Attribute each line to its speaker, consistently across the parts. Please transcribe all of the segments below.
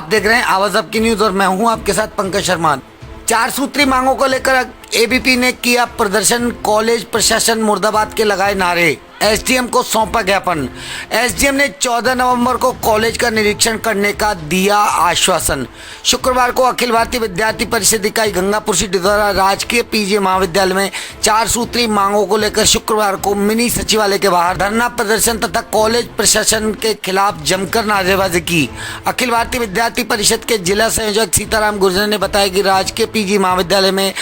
Speaker 1: देख रहे हैं आवाज आपकी न्यूज और मैं हूं आपके साथ पंकज शर्मा। 4 सूत्री मांगों को लेकर एबीपी ने किया प्रदर्शन, कॉलेज प्रशासन मुर्दाबाद के लगाए नारे, एसडीएम को सौंपा ज्ञापन। एसडीएम ने 14 नवंबर को कॉलेज का निरीक्षण करने का दिया आश्वासन। शुक्रवार को अखिल भारतीय विद्यार्थी परिषद इकाई गंगापुर सिटी द्वारा राजकीय पीजी महाविद्यालय में 4 सूत्री मांगों को लेकर शुक्रवार को मिनी सचिवालय के बाहर धरना प्रदर्शन तथा कॉलेज प्रशासन के खिलाफ जमकर नारेबाजी की। अखिल भारतीय विद्यार्थी परिषद के जिला संयोजक सीताराम गुर्जर ने बताया कि राजकीय पीजी महाविद्यालय में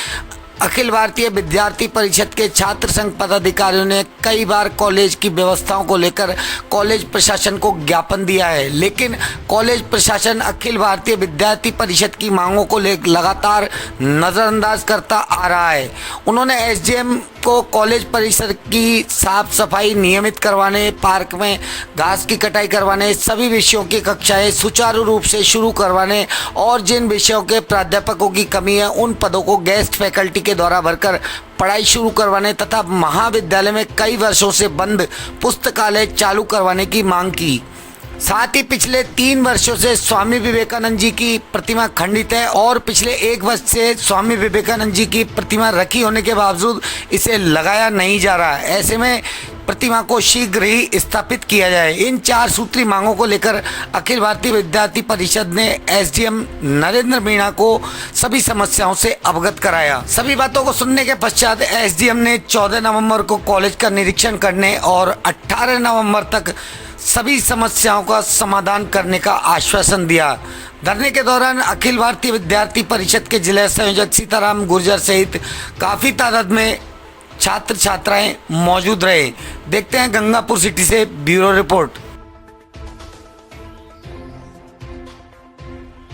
Speaker 1: अखिल भारतीय विद्यार्थी परिषद के छात्र संघ पदाधिकारियों ने कई बार कॉलेज की व्यवस्थाओं को लेकर कॉलेज प्रशासन को ज्ञापन दिया है, लेकिन कॉलेज प्रशासन अखिल भारतीय विद्यार्थी परिषद की मांगों को लगातार नज़रअंदाज करता आ रहा है। उन्होंने एसडीएम को कॉलेज परिसर की साफ सफाई नियमित करवाने, पार्क में घास की कटाई करवाने, सभी विषयों की कक्षाएं सुचारू रूप से शुरू करवाने और जिन विषयों के प्राध्यापकों की कमी है उन पदों को गेस्ट फैकल्टी के द्वारा भरकर पढ़ाई शुरू करवाने तथा महाविद्यालय में कई वर्षों से बंद पुस्तकालय चालू करवाने की मांग की। साथ ही पिछले 3 वर्षों से स्वामी विवेकानंद जी की प्रतिमा खंडित है और पिछले 1 वर्ष से स्वामी विवेकानंद जी की प्रतिमा रखी होने के बावजूद इसे लगाया नहीं जा रहा है। ऐसे में प्रतिमा को शीघ्र ही स्थापित किया जाए। इन 4 सूत्री मांगों को लेकर अखिल भारतीय विद्यार्थी परिषद ने एसडीएम नरेंद्र मीणा को सभी समस्याओं से अवगत कराया। सभी बातों को सुनने के पश्चात एसडीएम ने 14 नवंबर को कॉलेज का निरीक्षण करने और 18 नवंबर तक सभी समस्याओं का समाधान करने का आश्वासन दिया। धरने के दौरान अखिल भारतीय विद्यार्थी परिषद के जिला संयोजक सीताराम गुर्जर सहित काफी तादाद में छात्र छात्राएं मौजूद रहे। देखते हैं गंगापुर सिटी से ब्यूरो रिपोर्ट।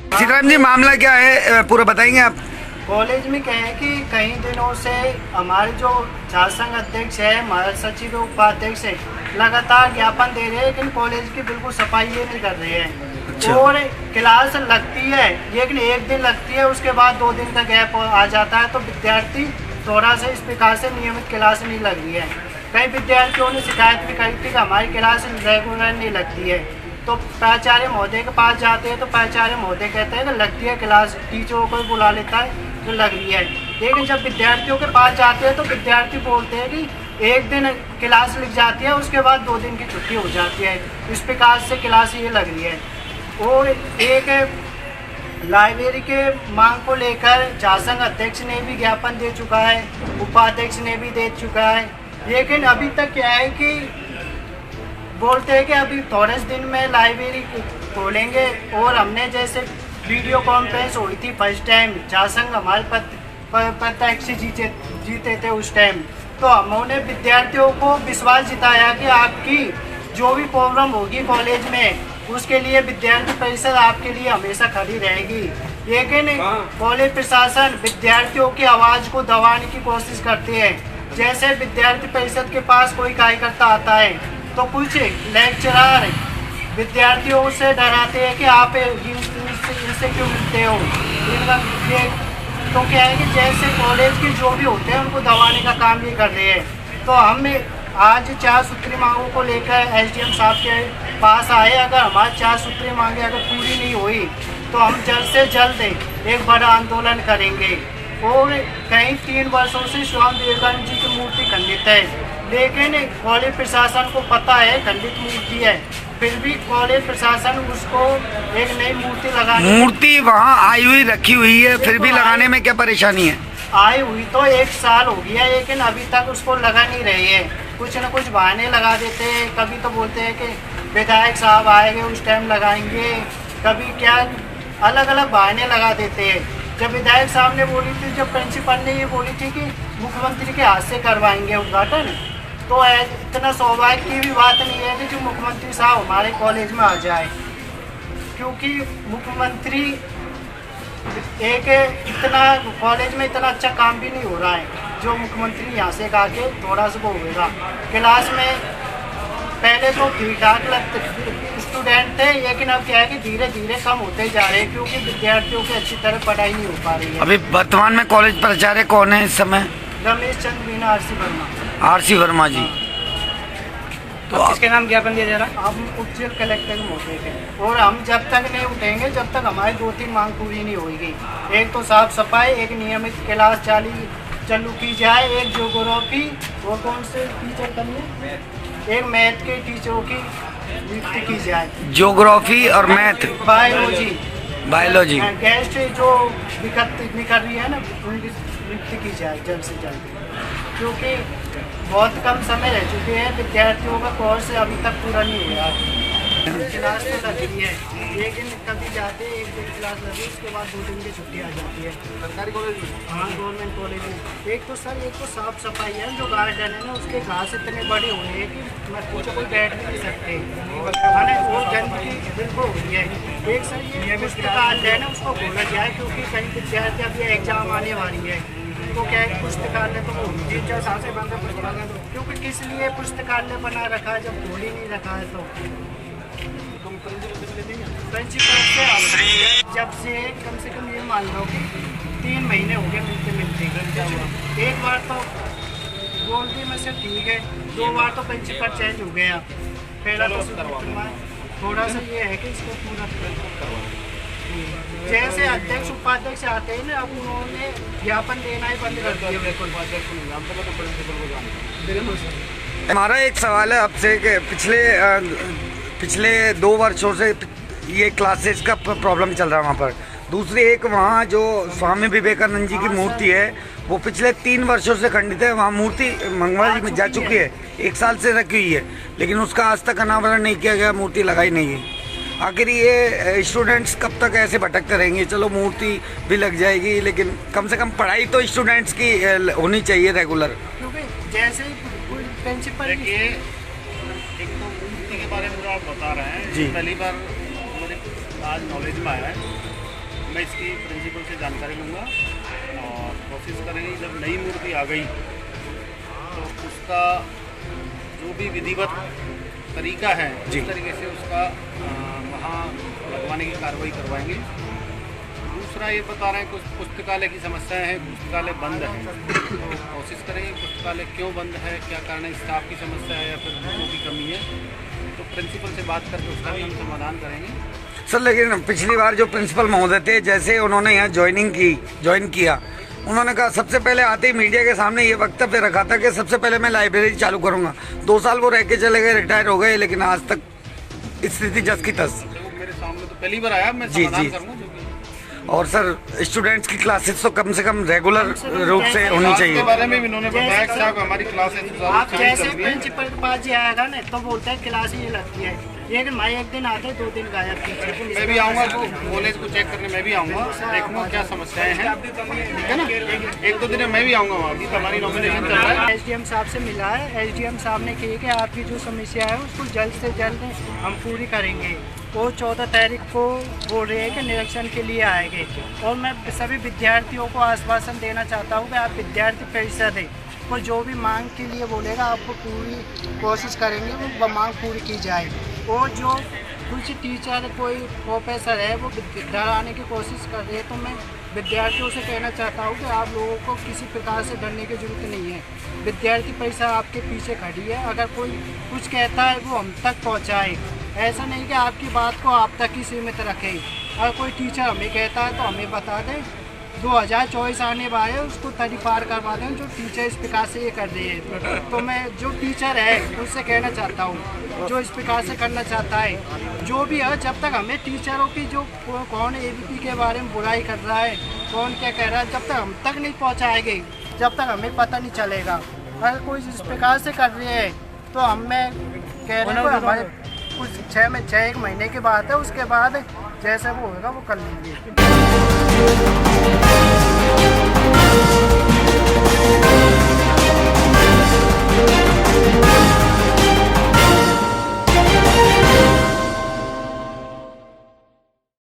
Speaker 1: सीताराम जी, मामला क्या है पूरा बताएंगे आप?
Speaker 2: कॉलेज में क्या है कि कई दिनों से हमारे जो छात्र संघ अध्यक्ष है, हमारे सचिव उपाध्यक्ष है, लगातार ज्ञापन दे रहे हैं लेकिन कॉलेज की बिल्कुल सफाई ये नहीं कर रहे हैं।
Speaker 1: अच्छा।
Speaker 2: और क्लास लगती है लेकिन 1 दिन लगती है, उसके बाद 2 दिन का गैप आ जाता है, तो विद्यार्थी थोड़ा सा इस प्रकार से नियमित क्लास नहीं लग रही है। कई विद्यार्थियों ने शिकायत भी करी थी कि हमारी क्लास रेगुलर नहीं लगती है, तो प्राचार्य महोदय के पास जाते हैं तो प्राचार्य महोदय कहते हैं कि लगती है क्लास, टीचरों को बुला लेता है जो लग रही है। लेकिन जब विद्यार्थियों के पास जाते हैं तो विद्यार्थी बोलते हैं कि 1 दिन क्लास लिख जाती है, उसके बाद 2 दिन की छुट्टी हो जाती है, इस प्रकार से क्लास ये लग रही है। और एक लाइब्रेरी के मांग को लेकर छात्र संघ अध्यक्ष ने भी ज्ञापन दे चुका है, उपाध्यक्ष ने भी दे चुका है, लेकिन अभी तक क्या है कि बोलते हैं कि अभी थोड़े दिन में लाइब्रेरी खोलेंगे। और हमने जैसे वीडियो कॉन्फ्रेंस हुई थी फर्स्ट टाइम, छात्र संघ हमारे प्रत्यक्ष जीते थे उस टाइम, तो हमने विद्यार्थियों को विश्वास जिताया कि आपकी जो भी प्रॉब्लम होगी कॉलेज में उसके लिए विद्यार्थी परिषद आपके लिए हमेशा खड़ी रहेगी। लेकिन कॉलेज प्रशासन विद्यार्थियों की आवाज़ को दबाने की कोशिश करती है। जैसे विद्यार्थी परिषद के पास कोई कार्यकर्ता आता है तो कुछ लेक्चरर विद्यार्थियों से डराते हैं कि आप इनसे क्यों मिलते हो। तो क्या है कि जैसे कॉलेज के जो भी होते हैं उनको दबाने का काम ये कर रहे हैं। तो हम आज 4 सूत्री मांगों को लेकर एसडीएम साहब के पास आए। अगर हमारी 4 सूत्री मांगे अगर पूरी नहीं हुई तो हम जल्द से जल्द एक बड़ा आंदोलन करेंगे। और कई 3 वर्षों से स्वामी विवेकानंद जी की मूर्ति खंडित है, लेकिन कॉलेज प्रशासन को पता है खंडित मूर्ति है, फिर भी कॉलेज प्रशासन उसको एक नई मूर्ति लगाने,
Speaker 1: मूर्ति वहाँ आई हुई रखी हुई है, फिर भी लगाने में क्या परेशानी है?
Speaker 2: आई हुई तो 1 साल हो गया, लेकिन अभी तक उसको लगा नहीं रही है। कुछ न कुछ बहाने लगा देते हैं, कभी तो बोलते हैं कि विधायक साहब आएंगे उस टाइम लगाएंगे, कभी क्या अलग अलग बहाने लगा देते हैं। जब विधायक साहब ने बोली थी, जब प्रिंसिपल ने ये बोली थी कि मुख्यमंत्री के हाथ से करवाएंगे उद्घाटन, तो इतना सौभाग्य की भी बात नहीं है कि जो मुख्यमंत्री साहब हमारे कॉलेज में आ जाए, क्योंकि मुख्यमंत्री एक इतना कॉलेज में इतना अच्छा काम भी नहीं हो रहा है जो मुख्यमंत्री यहाँ से कहा के थोड़ा सा वो होगा। क्लास में पहले तो ठीक ठाक स्टूडेंट थे, लेकिन अब क्या है कि धीरे धीरे कम होते जा रहे हैं क्योंकि विद्यार्थियों की अच्छी तरह पढ़ाई नहीं हो पा रही है।
Speaker 1: अभी वर्तमान में कॉलेज प्राचार्य कौन है इस समय?
Speaker 2: रमेश चंद्र मीना, आरसी वर्मा।
Speaker 1: आरसी वर्मा जी।
Speaker 3: तो किसके नाम ज्ञापन दिया जा रहा है?
Speaker 2: हम उज्जैन कलेक्टर महोदय के, और हम जब तक नहीं उठेंगे जब तक हमारी 2-3 मांग पूरी नहीं होगी। एक तो साफ सफाई, एक नियमित क्लास चालू की जाए, एक ज्योग्राफी और कौन से टीचर करनी, एक मैथ के टीचरों की नियुक्ति की जाए,
Speaker 1: ज्योग्राफी और मैथ, बायोलॉजी
Speaker 2: गेस्ट जो निकल रही है ना, उनकी नियुक्ति की जाए जल्द से जल्द, क्योंकि बहुत कम समय रह चुके हैं, विद्यार्थियों का कोर्स अभी तक पूरा नहीं हुआ। क्लास तो लग रही है, लेकिन कभी जाते हैं 1 दिन क्लास लगी, उसके बाद 2 दिन की छुट्टी आ जाती है। सरकारी कॉलेज में? हाँ, गवर्नमेंट कॉलेज में। एक तो साफ सफाई है, जो गार्डन है ना उसके घास इतने बड़े हुए हैं कि मैं पूछो कोई बैठ भी नहीं सकते, है ना, वो गंदगी बिल्कुल हो रही है। एक सर ये पुस्तकालय है ना उसको खोला जाए, क्योंकि कई विद्यार्थी अभी एग्जाम आने वाली है, तो क्या है पुस्तकालय तो 3-4 साल से बंद है पुस्तकालय, क्योंकि किस लिए पुस्तकालय बना रखा है जब खोल ही नहीं रखा है। तो प्रिंसिपल से जब से कम ये मान लो कि 3 महीने हो गए मिलते एक बार तो बोलती मैं से ठीक है, 2 बार तो प्रिंसिपल चेंज हो गया। पहला तो थोड़ा सा ये है कि इसको पूरा जैसे अध्यक्ष उपाध्यक्ष आते हैं ना, अब उन्होंने ज्ञापन देना ही बंद कर दिया। बिल्कुल।
Speaker 1: हमारा एक सवाल है आपसे कि पिछले 2 वर्षों से ये क्लासेस का प्रॉब्लम चल रहा है वहाँ पर। दूसरी एक वहाँ जो स्वामी विवेकानंद जी की मूर्ति है वो पिछले 3 वर्षों से खंडित है। वहाँ मूर्ति मंगलवार में जा चुकी है, 1 साल से रखी हुई है, लेकिन उसका आज तक अनावरण नहीं किया गया, मूर्ति लगाई नहीं है। आखिर ये स्टूडेंट्स कब तक ऐसे भटकते रहेंगे? चलो मूर्ति भी लग जाएगी, लेकिन कम से कम पढ़ाई तो स्टूडेंट्स की होनी चाहिए रेगुलर।
Speaker 2: क्योंकि जैसे प्रिंसिपल
Speaker 4: एक तो मूर्ति के बारे में आप बता रहे हैं
Speaker 1: जी,
Speaker 4: पहली बार मेरे आज नॉलेज में आया है। मैं इसकी प्रिंसिपल से जानकारी लूँगा और कोशिश करेंगे जब नई मूर्ति आ गई तो उसका जो भी विधिवत तरीका है जिस तरीके से उसका वहाँ लगवाने की कार्रवाई करवाएंगे। दूसरा ये बता रहे हैं कुछ पुस्तकालय की समस्याएं हैं, पुस्तकालय बंद है, तो कोशिश करेंगे पुस्तकालय क्यों बंद है, क्या कारण है, स्टाफ की समस्या है या फिर बुकों की कमी है, तो प्रिंसिपल से बात करके उसका भी हम समाधान करेंगे।
Speaker 1: सर लेकिन पिछली बार जो प्रिंसिपल महोदय थे, जैसे उन्होंने यहाँ ज्वाइन किया, उन्होंने कहा सबसे पहले आते ही मीडिया के सामने ये वक्तव्य रखा था कि सबसे पहले मैं लाइब्रेरी चालू करूँगा। 2 साल वो रह के चले गए, रिटायर हो गए, लेकिन आज तक स्थिति जस की तस।
Speaker 4: मेरे सामने तो पहली बार आया, मैं समाधान करूँगा।
Speaker 1: और सर स्टूडेंट्स की क्लासेस तो कम से कम रेगुलर रूप से होनी चाहिए।
Speaker 4: के बारे में भी इन्होंने बताया कि साहब हमारी क्लासेस
Speaker 2: आप जैसे प्रिंसिपल के पास जाएगा ना तो बोलते हैं क्लास ये लगती है, लेकिन मैं 1 दिन आते 2 दिन गायब टीचर।
Speaker 4: मैं भी आऊँगा तो कॉलेज को चेक करने, मैं भी आऊँगा, देखूँगा क्या समस्याएं हैं, ठीक है ना। 1-2 दिन में मैं भी आऊँगा वहाँ की, हमारी नॉमिनेशन चल रहा है।
Speaker 2: SDM साहब से मिला है, SDM साहब ने कही कि आपकी जो समस्या है उसको जल्द से जल्द हम पूरी करेंगे। वो 14 तारीख को बोल रहे हैं कि निरीक्षण के लिए आएंगे। और मैं सभी विद्यार्थियों को आश्वासन देना चाहता हूँ कि आप विद्यार्थी परिषद है और जो भी मांग के लिए बोलेगा आपको पूरी कोशिश करेंगे वो मांग पूरी की जाए। और जो कुछ टीचर कोई प्रोफेसर है वो डराने की कोशिश कर रहे हैं, तो मैं विद्यार्थियों से कहना चाहता हूँ कि आप लोगों को किसी प्रकार से डरने की ज़रूरत नहीं है। विद्यार्थी परिषद आपके पीछे खड़ी है, अगर कोई कुछ कहता है वो हम तक पहुँचाए। ऐसा नहीं कि आपकी बात को आप तक ही सीमित रखें। अगर कोई टीचर हमें कहता है तो हमें बता दें, 2024 आने वाले उसको तरी पार करवा दें जो टीचर इस प्रकार से ये कर रही है। तो मैं जो टीचर है उससे कहना चाहता हूँ, जो इस प्रकार से करना चाहता है जो भी है, जब तक हमें टीचरों की जो कौन ABP के बारे में बुराई कर रहा है, कौन क्या कह रहा है, जब तक हम तक नहीं पहुँचाएंगे जब तक हमें पता नहीं चलेगा। अगर कोई इस प्रकार से कर रहे हैं तो हमें कह रहे हैं हमारे कुछ 6 महीने की बात है, उसके बाद जैसे वो होगा वो कर लेंगे।